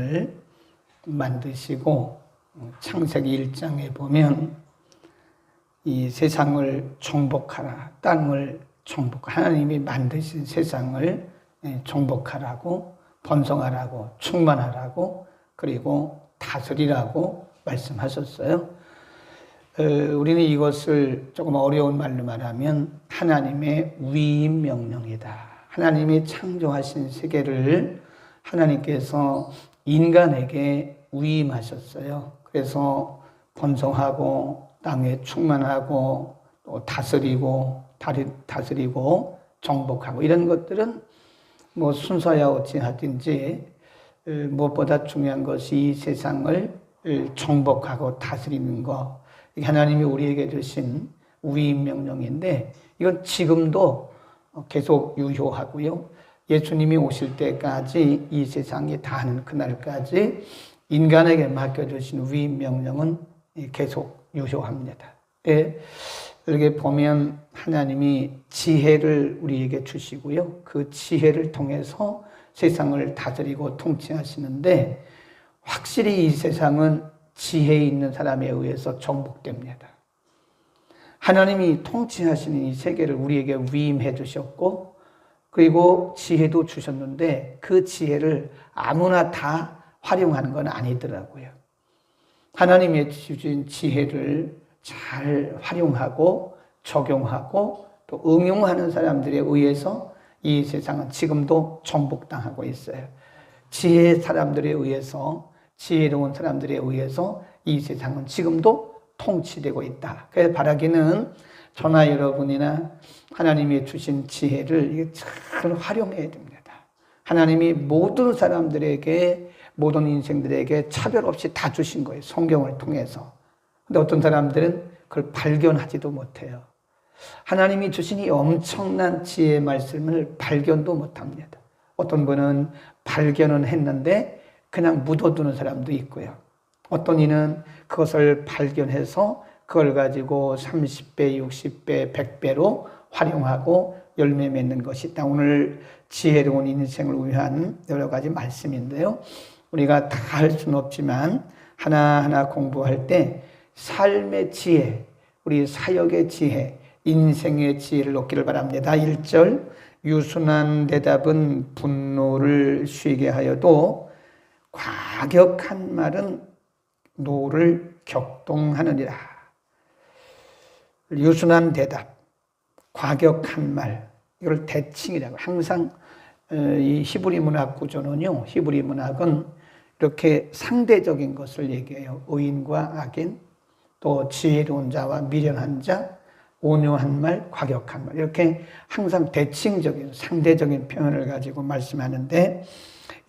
세상을 만드시고 창세기 1장에 보면 이 세상을 정복하라, 땅을 하나님이 만드신 세상을 정복하라고, 번성하라고, 충만하라고, 그리고 다스리라고 말씀하셨어요. 우리는 이것을 조금 어려운 말로 말하면 하나님의 위임 명령이다. 하나님이 창조하신 세계를 하나님께서 인간에게 위임하셨어요. 그래서 번성하고 땅에 충만하고 또 다스리고 정복하고 이런 것들은 뭐 순서야 어찌하든지 무엇보다 중요한 것이 이 세상을 정복하고 다스리는 것, 이게 하나님이 우리에게 주신 위임 명령인데 이건 지금도 계속 유효하고요. 예수님이 오실 때까지 이 세상이 다하는 그날까지 인간에게 맡겨주신 위임 명령은 계속 유효합니다. 이렇게 보면 하나님이 지혜를 우리에게 주시고요. 그 지혜를 통해서 세상을 다스리고 통치하시는데 확실히 이 세상은 지혜 있는 사람에 의해서 정복됩니다. 하나님이 통치하시는 이 세계를 우리에게 위임해 주셨고 그리고 지혜도 주셨는데 그 지혜를 아무나 다 활용하는 건 아니더라고요. 하나님이 주신 지혜를 잘 활용하고 적용하고 또 응용하는 사람들에 의해서 이 세상은 지금도 정복당하고 있어요. 지혜로운 사람들에 의해서 이 세상은 지금도 통치되고 있다. 그래서 바라기는 저나 여러분이나 하나님이 주신 지혜를 잘 활용해야 됩니다. 하나님이 모든 사람들에게, 모든 인생들에게 차별 없이 다 주신 거예요. 성경을 통해서. 근데 어떤 사람들은 그걸 발견하지도 못해요. 하나님이 주신 이 엄청난 지혜의 말씀을 발견도 못합니다. 어떤 분은 발견은 했는데 그냥 묻어두는 사람도 있고요. 어떤 이는 그것을 발견해서 그걸 가지고 30배, 60배, 100배로 활용하고 열매 맺는 것이 있다. 오늘 지혜로운 인생을 위한 여러 가지 말씀인데요. 우리가 다 할 수는 없지만 하나하나 공부할 때 삶의 지혜, 우리 사역의 지혜, 인생의 지혜를 얻기를 바랍니다. 1절, 유순한 대답은 분노를 쉬게 하여도 과격한 말은 노를 격동하느니라. 유순한 대답, 과격한 말, 이걸 대칭이라고. 항상 이 히브리 문학 구조는요, 히브리 문학은 이렇게 상대적인 것을 얘기해요. 의인과 악인, 또 지혜로운 자와 미련한 자, 온유한 말, 과격한 말, 이렇게 항상 대칭적인 상대적인 표현을 가지고 말씀하는데,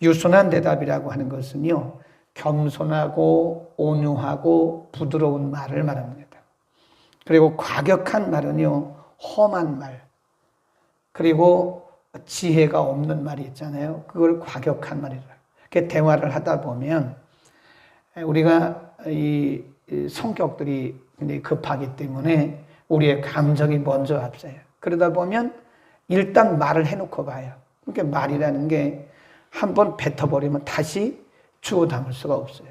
유순한 대답이라고 하는 것은요, 겸손하고 온유하고 부드러운 말을 말합니다. 그리고 과격한 말은요, 험한 말, 그리고 지혜가 없는 말이 있잖아요. 그걸 과격한 말이라. 이렇게 대화를 하다 보면 우리가 이 성격들이 굉장히 급하기 때문에 우리의 감정이 먼저 앞서요. 그러다 보면 일단 말을 해놓고 봐요. 그러니까 말이라는 게 한번 뱉어버리면 다시 주워 담을 수가 없어요.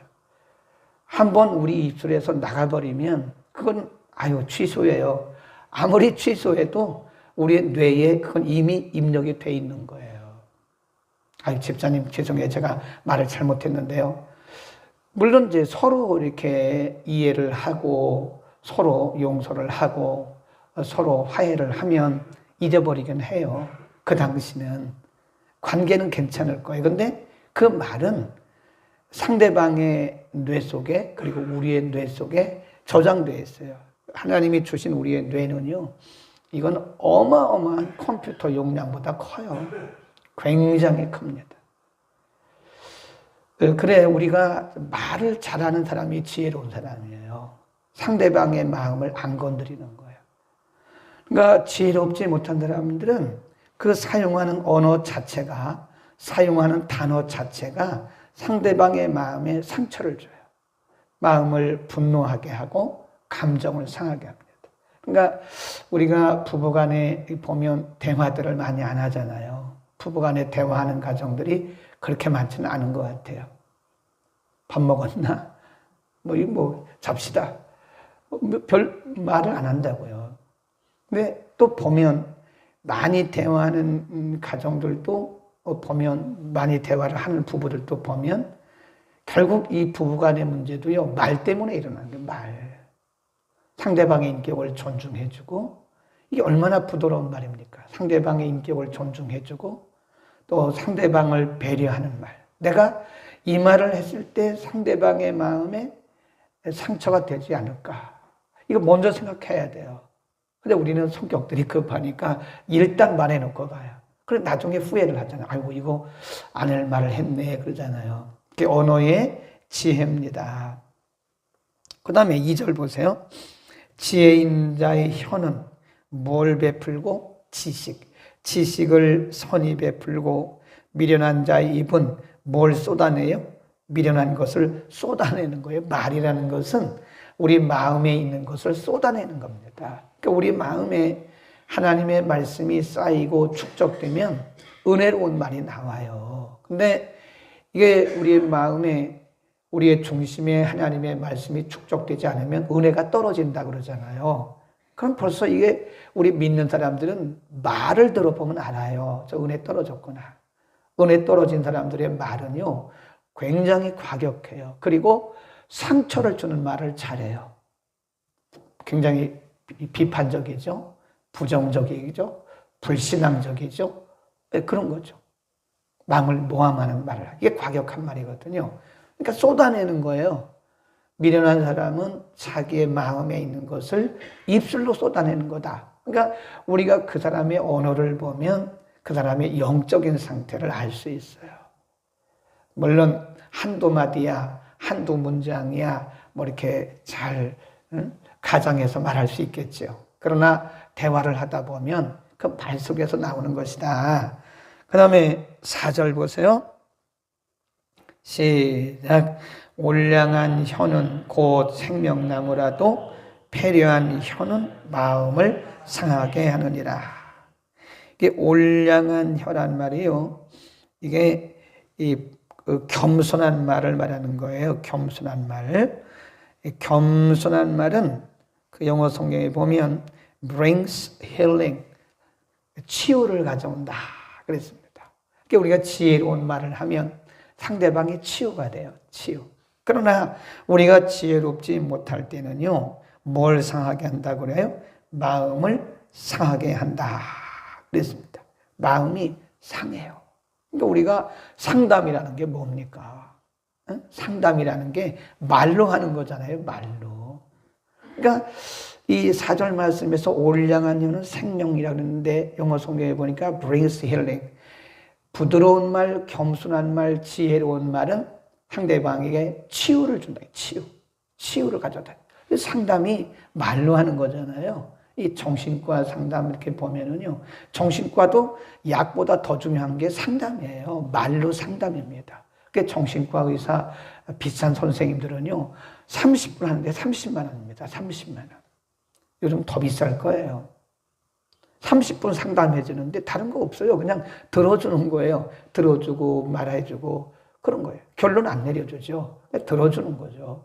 한번 우리 입술에서 나가버리면 그건 취소예요. 아무리 취소해도 우리의 뇌에 그건 이미 입력이 돼 있는 거예요. 집사님 죄송해요. 제가 말을 잘못했는데요. 물론 이제 서로 이렇게 이해를 하고 서로 용서를 하고 서로 화해를 하면 잊어버리긴 해요. 그 당시는 관계는 괜찮을 거예요. 근데 그 말은 상대방의 뇌 속에 그리고 우리의 뇌 속에 저장되어 있어요. 하나님이 주신 우리의 뇌는요, 이건 어마어마한 컴퓨터 용량보다 커요. 굉장히 큽니다. 그래, 우리가 말을 잘하는 사람이 지혜로운 사람이에요. 상대방의 마음을 안 건드리는 거예요. 그러니까 지혜롭지 못한 사람들은 그 사용하는 언어 자체가, 사용하는 단어 자체가 상대방의 마음에 상처를 줘요. 마음을 분노하게 하고 감정을 상하게 합니다. 그러니까 우리가 부부간에 보면 대화들을 많이 안 하잖아요. 부부간에 대화하는 가정들이 그렇게 많지는 않은 것 같아요. 밥 먹었나? 잡시다. 별 말을 안 한다고요. 근데 또 보면 많이 대화하는 가정들도 보면, 많이 대화를 하는 부부들도 보면 결국 이 부부간의 문제도요, 말 때문에 일어나는 거예요. 말. 상대방의 인격을 존중해주고, 이게 얼마나 부드러운 말입니까? 상대방의 인격을 존중해주고 또 상대방을 배려하는 말. 내가 이 말을 했을 때 상대방의 마음에 상처가 되지 않을까? 이거 먼저 생각해야 돼요. 근데 우리는 성격들이 급하니까 일단 말해놓고 가요. 그래 나중에 후회를 하잖아요. 아이고 이거 안 할 말을 했네 그러잖아요. 그게 언어의 지혜입니다. 그 다음에 2절 보세요. 지혜인 자의 혀는 뭘 베풀고? 지식. 지식을 선히 베풀고 미련한 자의 입은 뭘 쏟아내요? 미련한 것을 쏟아내는 거예요. 말이라는 것은 우리 마음에 있는 것을 쏟아내는 겁니다. 그러니까 우리 마음에 하나님의 말씀이 쌓이고 축적되면 은혜로운 말이 나와요. 근데 이게 우리 마음에, 우리의 중심에 하나님의 말씀이 축적되지 않으면 은혜가 떨어진다 그러잖아요. 그럼 벌써 이게 우리 믿는 사람들은 말을 들어보면 알아요. 저 은혜 떨어졌구나. 은혜 떨어진 사람들의 말은요, 굉장히 과격해요. 그리고 상처를 주는 말을 잘해요. 굉장히 비판적이죠. 부정적이죠. 불신앙적이죠. 그런 거죠. 마음을 모함하는 말을. 이게 과격한 말이거든요. 그러니까 쏟아내는 거예요. 미련한 사람은 자기의 마음에 있는 것을 입술로 쏟아내는 거다. 그러니까 우리가 그 사람의 언어를 보면 그 사람의 영적인 상태를 알 수 있어요. 물론 한두 마디야, 한두 문장이야, 이렇게 잘 가정에서 말할 수 있겠죠. 그러나 대화를 하다 보면 그 말 속에서 나오는 것이다. 그 다음에 4절 보세요. 시작. 올량한 혀는 곧 생명나무라도 패려한 혀는 마음을 상하게 하느니라. 이게 올량한 혀란 말이요. 이게 겸손한 말을 말하는 거예요. 겸손한 말. 겸손한 말은 그 영어 성경에 보면 brings healing, 치유를 가져온다 그랬습니다. 그러니까 우리가 지혜로운 말을 하면 상대방이 치유가 돼요. 치유. 그러나 우리가 지혜롭지 못할 때는요, 뭘 상하게 한다고 그래요? 마음을 상하게 한다 그랬습니다. 마음이 상해요. 그러니까 우리가 상담이라는 게 뭡니까? 상담이라는 게 말로 하는 거잖아요. 말로. 그러니까 이 4절 말씀에서 올량한 혀는 생명이라고 했는데 영어 성경에 보니까 brings healing. 부드러운 말, 겸손한 말, 지혜로운 말은 상대방에게 치유를 준다. 치유를 가져다. 상담이 말로 하는 거잖아요. 이 정신과 상담 이렇게 보면은요, 정신과도 약보다 더 중요한 게 상담이에요. 말로 상담입니다. 그 정신과 의사 비싼 선생님들은요, 30분 하는데 30만 원입니다. 30만 원. 요즘 더 비쌀 거예요. 30분 상담해 주는데 다른 거 없어요. 그냥 들어주는 거예요. 들어주고 말해주고 그런 거예요. 결론 안 내려주죠. 들어주는 거죠.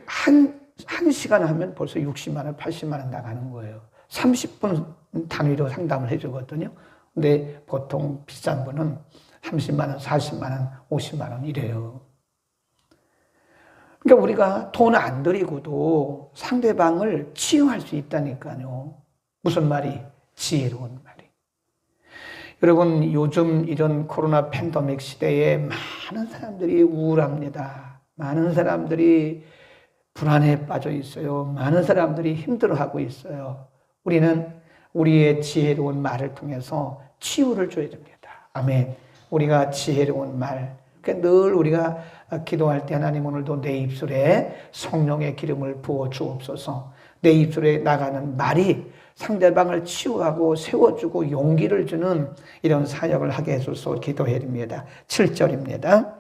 한 시간 하면 벌써 60만 원, 80만 원 나가는 거예요. 30분 단위로 상담을 해주거든요. 근데 보통 비싼 분은 30만 원, 40만 원, 50만 원 이래요. 그러니까 우리가 돈 안 들이고도 상대방을 치유할 수 있다니까요. 무슨 말이? 지혜로운 말이. 여러분, 요즘 이런 코로나 팬데믹 시대에 많은 사람들이 우울합니다. 많은 사람들이 불안에 빠져 있어요. 많은 사람들이 힘들어하고 있어요. 우리는 우리의 지혜로운 말을 통해서 치유를 줘야 됩니다. 아멘. 우리가 지혜로운 말. 늘 우리가 기도할 때 하나님 오늘도 내 입술에 성령의 기름을 부어 주옵소서. 내 입술에 나가는 말이 상대방을 치유하고 세워주고 용기를 주는 이런 사역을 하게 해줘서 기도해야 됩니다. 7절입니다.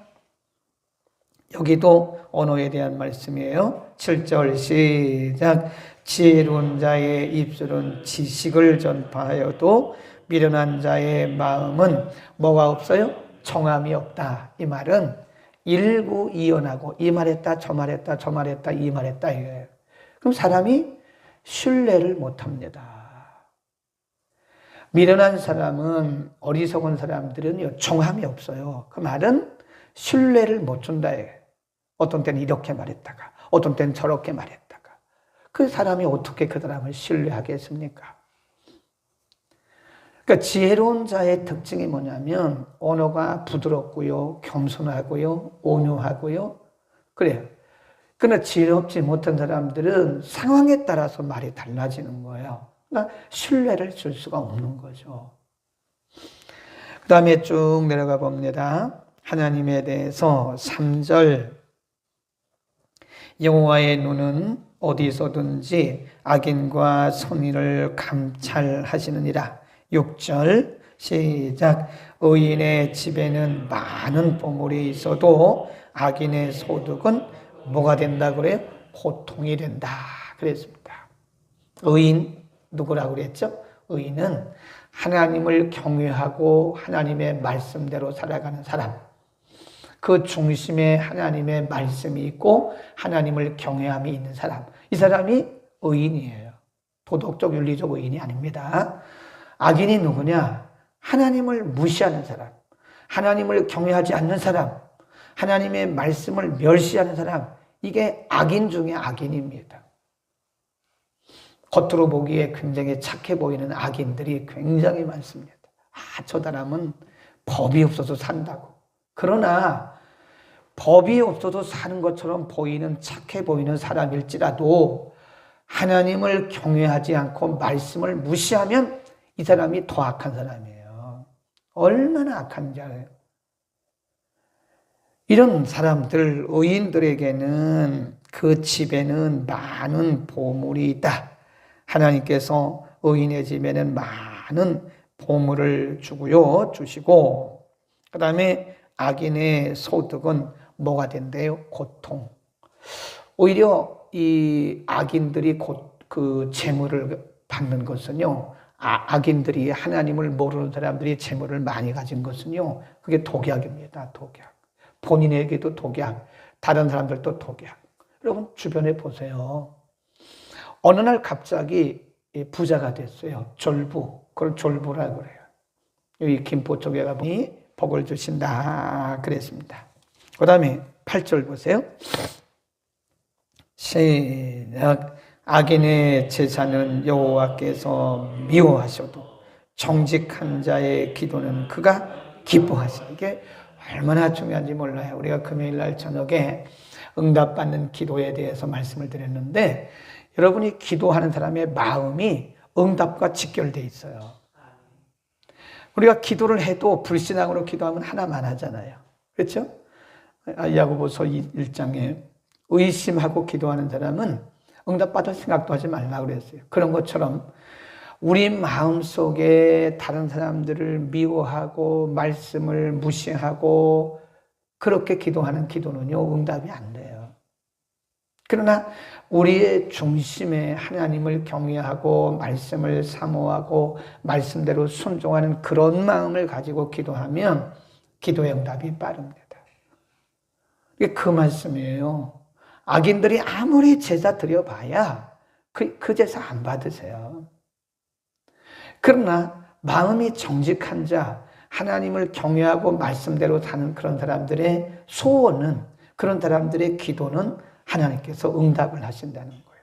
여기도 언어에 대한 말씀이에요. 7절 시작. 지혜로운 자의 입술은 지식을 전파하여도 미련한 자의 마음은 뭐가 없어요? 정함이 없다. 이 말은 일구이연하고 이 말했다 저 말했다 저 말했다 이 말했다 이거예요. 그럼 사람이 신뢰를 못합니다. 미련한 사람은, 어리석은 사람들은 정함이 없어요. 그 말은 신뢰를 못 준다. 어떤 때는 이렇게 말했다가 어떤 때는 저렇게 말했다가 그 사람이 어떻게 그 사람을 신뢰하겠습니까? 그러니까 지혜로운 자의 특징이 뭐냐면 언어가 부드럽고요, 겸손하고요, 온유하고요. 그래요. 그러나 지혜롭지 못한 사람들은 상황에 따라서 말이 달라지는 거예요. 그러니까 신뢰를 줄 수가 없는 거죠. 그 다음에 쭉 내려가 봅니다. 하나님에 대해서 3절, 여호와의 눈은 어디서든지 악인과 선인을 감찰하시느니라. 6절 시작. 의인의 집에는 많은 보물이 있어도 악인의 소득은 뭐가 된다 그래요? 고통이 된다 그랬습니다. 의인 누구라고 그랬죠? 의인은 하나님을 경외하고 하나님의 말씀대로 살아가는 사람, 그 중심에 하나님의 말씀이 있고 하나님을 경외함이 있는 사람, 이 사람이 의인이에요. 도덕적 윤리적 의인이 아닙니다. 악인이 누구냐? 하나님을 무시하는 사람, 하나님을 경외하지 않는 사람, 하나님의 말씀을 멸시하는 사람, 이게 악인 중에 악인입니다. 겉으로 보기에 굉장히 착해 보이는 악인들이 굉장히 많습니다. 저 사람은 법이 없어서 산다고. 그러나 법이 없어도 사는 것처럼 보이는, 착해 보이는 사람일지라도 하나님을 경외하지 않고 말씀을 무시하면 이 사람이 더 악한 사람이에요. 얼마나 악한지 알아요? 이런 사람들, 의인들에게는 그 집에는 많은 보물이 있다. 하나님께서 의인의 집에는 많은 보물을 주시고, 그 다음에 악인의 소득은 뭐가 된대요? 고통. 오히려 이 악인들이 그 재물을 받는 것은요, 악인들이, 하나님을 모르는 사람들이 재물을 많이 가진 것은요, 그게 독약입니다. 독약. 본인에게도 독약, 다른 사람들도 독약. 여러분 주변에 보세요. 어느 날 갑자기 부자가 됐어요. 졸부. 그걸 졸부라고 그래요. 여기 김포 쪽에 가보니 복을 주신다 그랬습니다. 그 다음에 8절 보세요. 시작. 악인의 제사는 여호와께서 미워하셔도 정직한 자의 기도는 그가 기뻐하시니. 이게 얼마나 중요한지 몰라요. 우리가 금요일 날 저녁에 응답받는 기도에 대해서 말씀을 드렸는데, 여러분이 기도하는 사람의 마음이 응답과 직결되어 있어요. 우리가 기도를 해도 불신앙으로 기도하면 하나만 하잖아요. 그렇죠? 야고보서 1장에 의심하고 기도하는 사람은 응답받을 생각도 하지 말라고 그랬어요. 그런 것처럼 우리 마음속에 다른 사람들을 미워하고 말씀을 무시하고 그렇게 기도하는 기도는요, 응답이 안 돼요. 그러나 우리의 중심에 하나님을 경외하고 말씀을 사모하고 말씀대로 순종하는 그런 마음을 가지고 기도하면 기도의 응답이 빠릅니다. 이게 그 말씀이에요. 악인들이 아무리 제사 드려봐야 그 제사 안 받으세요. 그러나 마음이 정직한 자, 하나님을 경외하고 말씀대로 사는 그런 사람들의 소원은, 그런 사람들의 기도는 하나님께서 응답을 하신다는 거예요.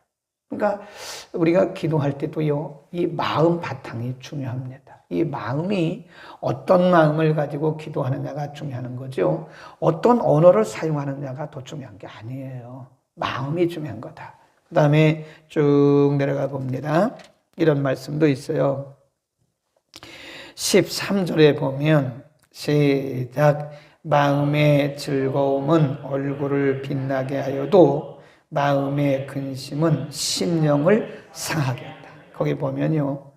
그러니까 우리가 기도할 때도요, 이 마음 바탕이 중요합니다. 이 마음이 어떤 마음을 가지고 기도하느냐가 중요한 거죠. 어떤 언어를 사용하느냐가 더 중요한 게 아니에요. 마음이 중요한 거다. 그 다음에 쭉 내려가 봅니다. 이런 말씀도 있어요. 13절에 보면 시작. 마음의 즐거움은 얼굴을 빛나게 하여도 마음의 근심은 심령을 상하게 한다. 거기 보면요,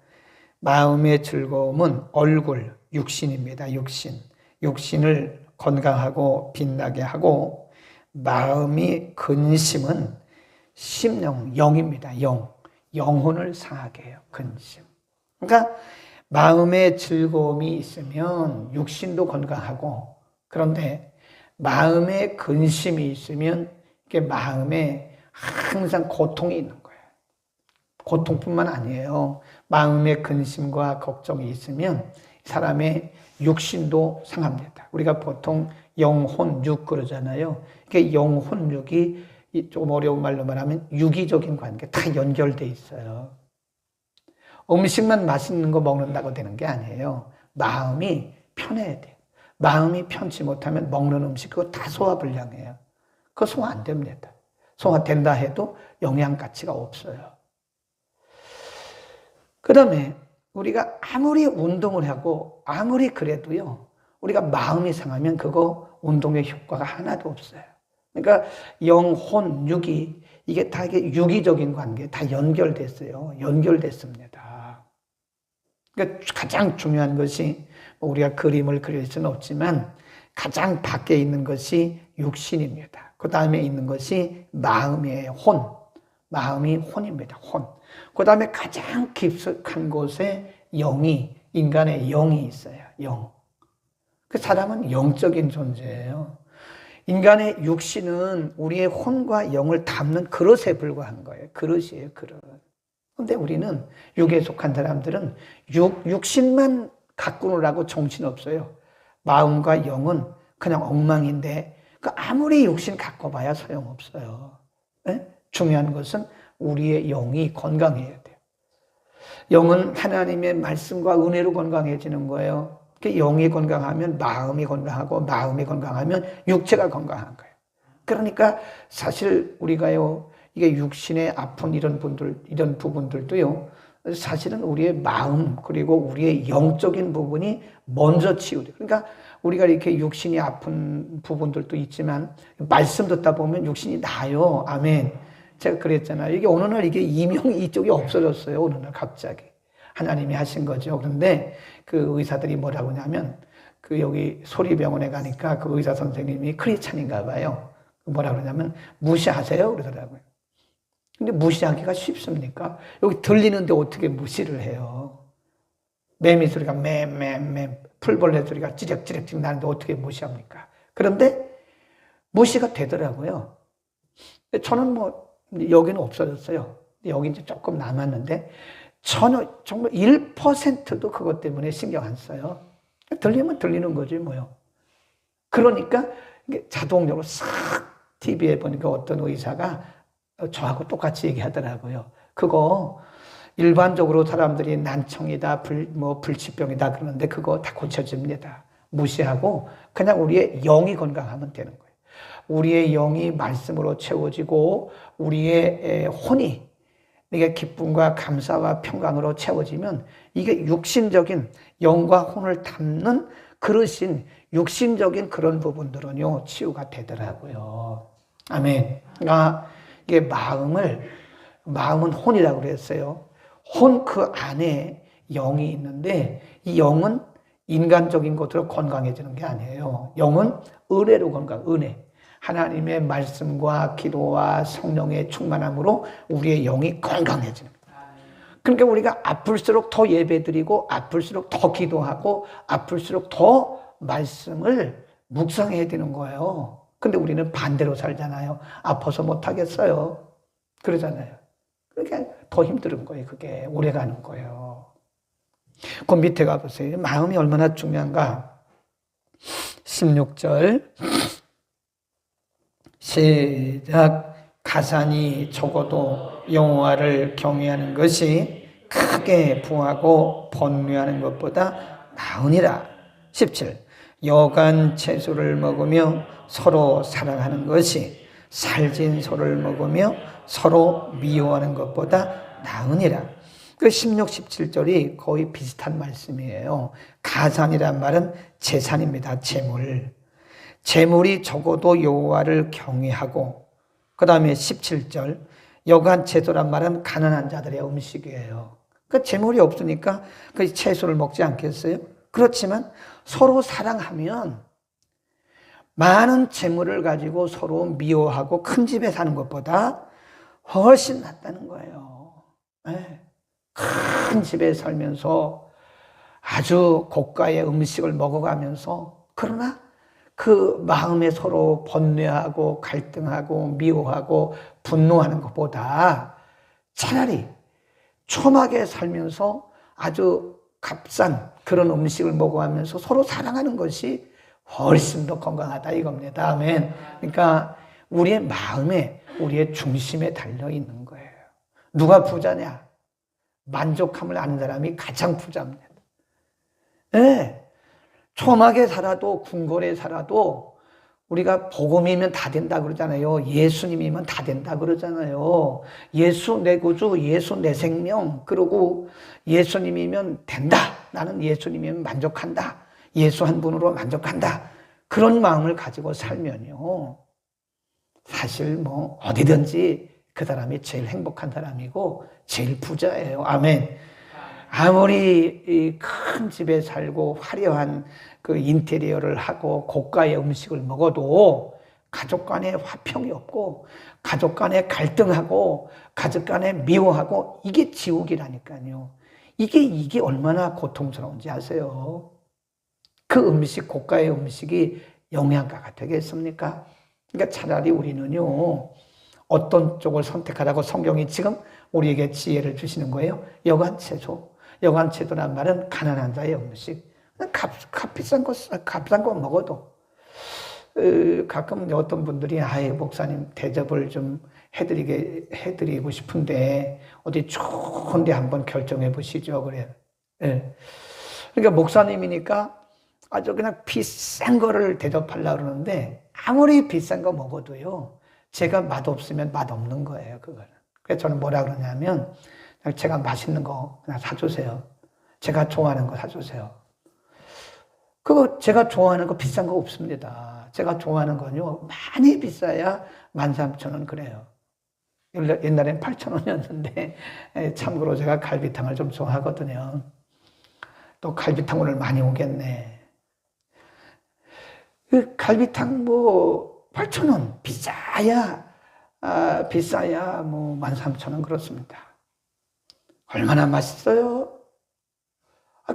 마음의 즐거움은 얼굴, 육신입니다. 육신을 건강하고 빛나게 하고, 마음이 근심은 심령, 영입니다. 영혼을 상하게 해요. 근심. 그러니까 마음의 즐거움이 있으면 육신도 건강하고, 그런데 마음에 근심이 있으면 이게 마음에 항상 고통이 있는 거예요. 고통뿐만 아니에요. 마음에 근심과 걱정이 있으면 사람의 육신도 상합니다. 우리가 보통 영혼, 육 그러잖아요. 이게 영혼, 육이 조금 어려운 말로 말하면 유기적인 관계 다 연결돼 있어요. 음식만 맛있는 거 먹는다고 되는 게 아니에요. 마음이 편해야 돼요. 마음이 편치 못하면 먹는 음식 그거 다 소화불량이에요. 그거 소화 안 됩니다. 소화된다 해도 영양 가치가 없어요. 그 다음에 우리가 아무리 운동을 하고 아무리 그래도요, 우리가 마음이 상하면 그거 운동의 효과가 하나도 없어요. 그러니까 영혼, 육이 이게 다 이게 유기적인 관계 다 연결됐어요. 연결됐습니다. 그러니까 가장 중요한 것이 우리가 그림을 그릴 수는 없지만 가장 밖에 있는 것이 육신입니다. 그 다음에 있는 것이 마음이에요. 혼. 마음이 혼입니다. 혼. 그 다음에 가장 깊숙한 곳에 영이, 인간의 영이 있어요. 영. 그 사람은 영적인 존재예요. 인간의 육신은 우리의 혼과 영을 담는 그릇에 불과한 거예요. 그릇이에요, 그릇. 근데 우리는 육에 속한 사람들은 육신만 갖고 놀라고 정신없어요. 마음과 영은 그냥 엉망인데 아무리 육신 갖고 봐야 소용없어요. 네? 중요한 것은 우리의 영이 건강해야 돼요. 영은 하나님의 말씀과 은혜로 건강해지는 거예요. 영이 건강하면 마음이 건강하고 마음이 건강하면 육체가 건강한 거예요. 그러니까 사실 우리가요, 이게 육신의 아픈 이런 부분들도요, 사실은 우리의 마음 그리고 우리의 영적인 부분이 먼저 치유돼요. 그러니까 우리가 이렇게 육신이 아픈 부분들도 있지만 말씀 듣다 보면 육신이 나아요. 아멘. 제가 그랬잖아요. 이게 어느 날 이게 이명이 이쪽이 없어졌어요. 어느 날 갑자기. 하나님이 하신 거죠. 그런데 그 의사들이 뭐라고 하냐면 그 여기 소리병원에 가니까 그 의사 선생님이 크리스찬인가 봐요. 뭐라 그러냐면 무시하세요 그러더라고요. 근데 무시하기가 쉽습니까? 여기 들리는데 어떻게 무시를 해요? 매미 소리가 맴 풀벌레 소리가 찌렉찌렉 나는데 어떻게 무시합니까? 그런데 무시가 되더라고요. 저는 뭐 여기는 없어졌어요. 여기 이제 조금 남았는데 전혀 정말 1%도 그것 때문에 신경 안 써요. 들리면 들리는 거지 뭐요. 그러니까 이게 자동적으로 싹 TV에 보니까 어떤 의사가 저하고 똑같이 얘기하더라고요. 그거 일반적으로 사람들이 난청이다, 불치병이다 그러는데 그거 다 고쳐집니다. 무시하고 그냥 우리의 영이 건강하면 되는 거예요. 우리의 영이 말씀으로 채워지고 우리의 혼이 이게 기쁨과 감사와 평강으로 채워지면 이게 육신적인 영과 혼을 담는 그릇인 육신적인 그런 부분들은요 치유가 되더라고요. 아멘. 그러니까 이게 마음은 혼이라고 그랬어요. 혼 그 안에 영이 있는데 이 영은 인간적인 것으로 건강해지는 게 아니에요. 영은 은혜로 은혜. 하나님의 말씀과 기도와 성령의 충만함으로 우리의 영이 건강해지는 거예요. 그러니까 우리가 아플수록 더 예배드리고 아플수록 더 기도하고 아플수록 더 말씀을 묵상해야 되는 거예요. 근데 우리는 반대로 살잖아요. 아파서 못하겠어요. 그러잖아요. 그러니까 더 힘든 거예요. 그게 오래가는 거예요. 그 밑에 가보세요. 마음이 얼마나 중요한가. 16절 시작. 가산이 적어도 여호와를 경외하는 것이 크게 부하고 번뇌하는 것보다 나으니라. 17. 여간 채소를 먹으며 서로 사랑하는 것이 살진 소를 먹으며 서로 미워하는 것보다 나으니라. 그 16, 17절이 거의 비슷한 말씀이에요. 가산이란 말은 재산입니다. 재물. 재물이 적어도 여호와를 경외하고, 그 다음에 17절 여간 채소란 말은 가난한 자들의 음식이에요. 그 재물이 없으니까 그 채소를 먹지 않겠어요? 그렇지만 서로 사랑하면 많은 재물을 가지고 서로 미워하고 큰 집에 사는 것보다 훨씬 낫다는 거예요. 네. 큰 집에 살면서 아주 고가의 음식을 먹어가면서 그러나 그 마음에 서로 번뇌하고 갈등하고 미워하고 분노하는 것보다 차라리 촘하게 살면서 아주 값싼 그런 음식을 먹어가면서 서로 사랑하는 것이 훨씬 더 건강하다 이겁니다. 아멘. 그러니까 우리의 마음에, 우리의 중심에 달려 있는 거예요. 누가 부자냐? 만족함을 아는 사람이 가장 부자입니다. 네. 촘하게 살아도 궁궐에 살아도 우리가 복음이면 다 된다 그러잖아요. 예수님이면 다 된다 그러잖아요. 예수 내 구주, 예수 내 생명, 그러고 예수님이면 된다. 나는 예수님이면 만족한다. 예수 한 분으로 만족한다. 그런 마음을 가지고 살면요. 사실 뭐 어디든지 그 사람이 제일 행복한 사람이고 제일 부자예요. 아멘. 아무리 큰 집에 살고 화려한 그 인테리어를 하고 고가의 음식을 먹어도 가족 간에 화평이 없고 가족 간에 갈등하고 가족 간에 미워하고 이게 지옥이라니까요. 이게 얼마나 고통스러운지 아세요? 그 음식, 고가의 음식이 영양가가 되겠습니까? 그러니까 차라리 우리는요, 어떤 쪽을 선택하라고 성경이 지금 우리에게 지혜를 주시는 거예요? 여간채소. 여간채소란 말은 가난한 자의 음식. 값비싼 거 먹어도. 가끔 어떤 분들이, 목사님 대접을 좀 해드리고 싶은데, 어디 좋은 데 한번 결정해 보시죠. 그래요. 예. 그러니까 목사님이니까 아주 그냥 비싼 거를 대접하려고 그러는데, 아무리 비싼 거 먹어도요, 제가 맛없으면 맛없는 거예요, 그거는. 그래서 저는 뭐라 그러냐면, 제가 맛있는 거 그냥 사주세요. 제가 좋아하는 거 사주세요. 그거 제가 좋아하는 거 비싼 거 없습니다. 제가 좋아하는 건요, 많이 비싸야 13,000원 그래요. 옛날엔 8,000원이었는데, 참고로 제가 갈비탕을 좀 좋아하거든요. 또 갈비탕 오늘 많이 오겠네. 그 갈비탕 8,000원 비싸야 13,000원 그렇습니다. 얼마나 맛있어요?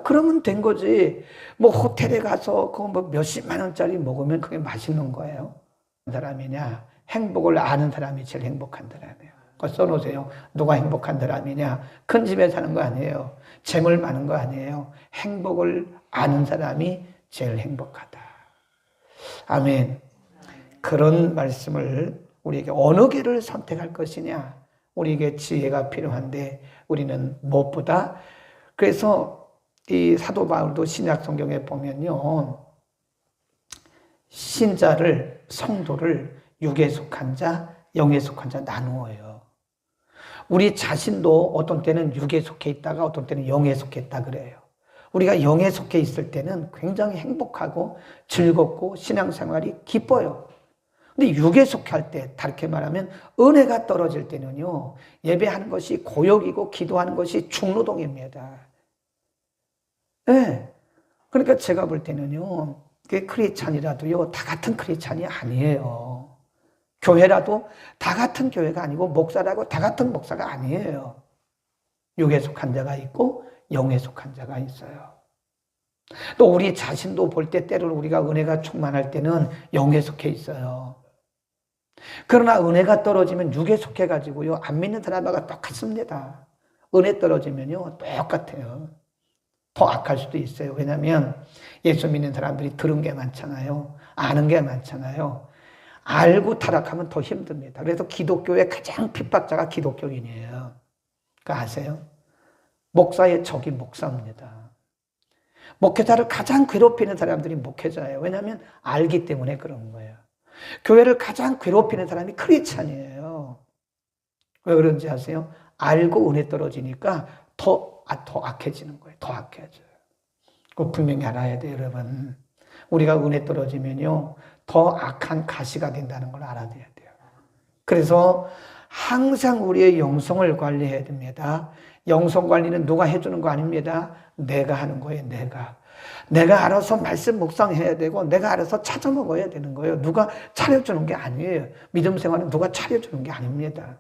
그러면 된 거지. 호텔에 가서 몇십만 원짜리 먹으면 그게 맛있는 거예요. 사람이냐? 행복을 아는 사람이 제일 행복한 사람이에요. 그거 써놓으세요. 누가 행복한 사람이냐? 큰 집에 사는 거 아니에요. 재물 많은 거 아니에요. 행복을 아는 사람이 제일 행복하다. 아멘. 그런 말씀을 우리에게 어느 길을 선택할 것이냐? 우리에게 지혜가 필요한데 우리는 무엇보다, 그래서 이 사도 바울도 신약 성경에 보면요, 신자를, 성도를 육에 속한 자, 영에 속한 자 나누어요. 우리 자신도 어떤 때는 육에 속해 있다가 어떤 때는 영에 속해 있다 그래요. 우리가 영에 속해 있을 때는 굉장히 행복하고 즐겁고 신앙생활이 기뻐요. 근데 육에 속할 때, 다르게 말하면 은혜가 떨어질 때는요, 예배하는 것이 고역이고 기도하는 것이 중노동입니다. 네. 그러니까 제가 볼 때는요, 크리스찬이라도요, 다 같은 크리스찬이 아니에요. 교회라도 다 같은 교회가 아니고, 목사라고 다 같은 목사가 아니에요. 육에 속한 자가 있고 영에 속한 자가 있어요. 또 우리 자신도 볼 때 때로는 우리가 은혜가 충만할 때는 영에 속해 있어요. 그러나 은혜가 떨어지면 육에 속해가지고요, 안 믿는 사람하고 똑같습니다. 은혜 떨어지면요, 똑같아요. 더 악할 수도 있어요. 왜냐하면 예수 믿는 사람들이 들은 게 많잖아요. 아는 게 많잖아요. 알고 타락하면 더 힘듭니다. 그래서 기독교의 가장 핍박자가 기독교인이에요. 그거 아세요? 목사의 적이 목사입니다. 목회자를 가장 괴롭히는 사람들이 목회자예요. 왜냐하면 알기 때문에 그런 거예요. 교회를 가장 괴롭히는 사람이 크리스찬이에요. 왜 그런지 아세요? 알고 은혜 떨어지니까 더 악해지는 거예요. 더 악해져요. 그거 분명히 알아야 돼요, 여러분. 우리가 은혜 떨어지면요, 더 악한 가시가 된다는 걸 알아야 돼요. 그래서 항상 우리의 영성을 관리해야 됩니다. 영성 관리는 누가 해주는 거 아닙니다. 내가 하는 거예요, 내가 알아서 말씀 묵상해야 되고 내가 알아서 찾아 먹어야 되는 거예요. 누가 차려주는 게 아니에요. 믿음 생활은 누가 차려주는 게 아닙니다.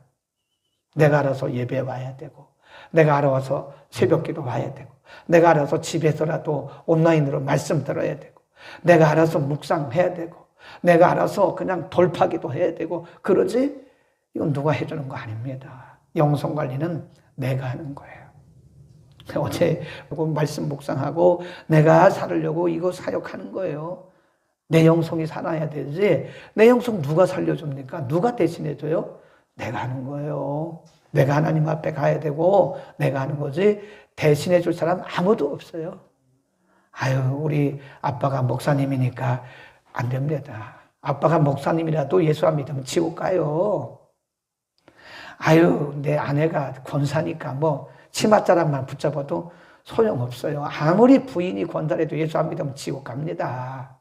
내가 알아서 예배 와야 되고 내가 알아서 새벽기도 와야 되고 내가 알아서 집에서라도 온라인으로 말씀 들어야 되고 내가 알아서 묵상해야 되고, 내가 알아서 그냥 돌파기도 해야 되고, 그러지? 이건 누가 해주는 거 아닙니다. 영성 관리는 내가 하는 거예요. 어제 말씀 묵상하고 내가 살으려고 이거 사역하는 거예요. 내 영성이 살아야 되지. 내 영성 누가 살려줍니까? 누가 대신해줘요? 내가 하는 거예요. 내가 하나님 앞에 가야 되고 내가 하는 거지. 대신해 줄 사람 아무도 없어요. 아유, 우리 아빠가 목사님이니까 안 됩니다. 아빠가 목사님이라도 예수 안 믿으면 지옥 가요. 아유, 내 아내가 권사니까 뭐 치맛자락만 붙잡아도 소용없어요. 아무리 부인이 권사라도 예수 안 믿으면 지옥 갑니다.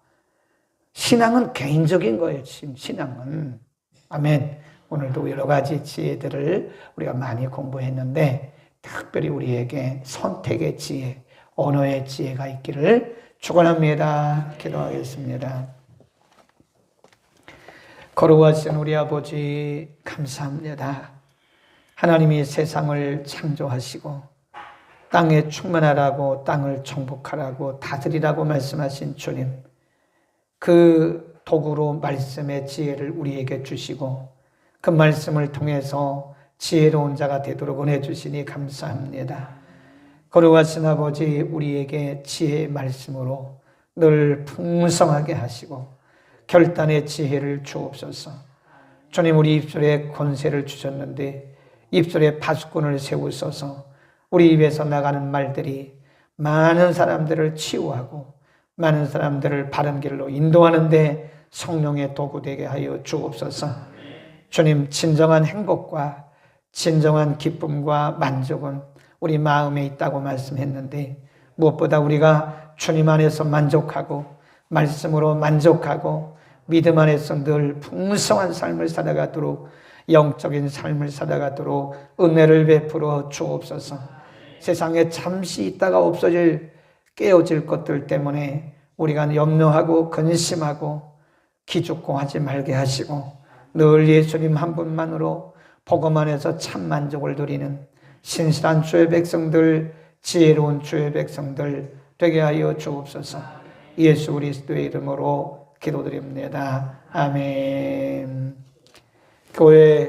신앙은 개인적인 거예요. 신앙은. 아멘. 오늘도 여러 가지 지혜들을 우리가 많이 공부했는데 특별히 우리에게 선택의 지혜, 언어의 지혜가 있기를 축원합니다. 기도하겠습니다. 거룩하신 우리 아버지 감사합니다. 하나님이 세상을 창조하시고 땅에 충만하라고 땅을 정복하라고 다스리라고 말씀하신 주님, 그 도구로 말씀의 지혜를 우리에게 주시고 그 말씀을 통해서 지혜로운 자가 되도록 은혜 주시니 감사합니다. 거룩하신 아버지, 우리에게 지혜의 말씀으로 늘 풍성하게 하시고 결단의 지혜를 주옵소서. 주님, 우리 입술에 권세를 주셨는데 입술에 파수꾼을 세우소서. 우리 입에서 나가는 말들이 많은 사람들을 치유하고 많은 사람들을 바른 길로 인도하는데 성령의 도구 되게 하여 주옵소서. 주님, 진정한 행복과 진정한 기쁨과 만족은 우리 마음에 있다고 말씀했는데 무엇보다 우리가 주님 안에서 만족하고 말씀으로 만족하고 믿음 안에서 늘 풍성한 삶을 살아가도록, 영적인 삶을 살아가도록 은혜를 베풀어 주옵소서. 세상에 잠시 있다가 없어질, 깨어질 것들 때문에 우리가 염려하고 근심하고 기죽고 하지 말게 하시고 늘 예수님 한 분만으로 복음 안에서 참 만족을 누리는 신실한 주의 백성들, 지혜로운 주의 백성들 되게 하여 주옵소서. 예수 그리스도의 이름으로 기도드립니다. 아멘. 교회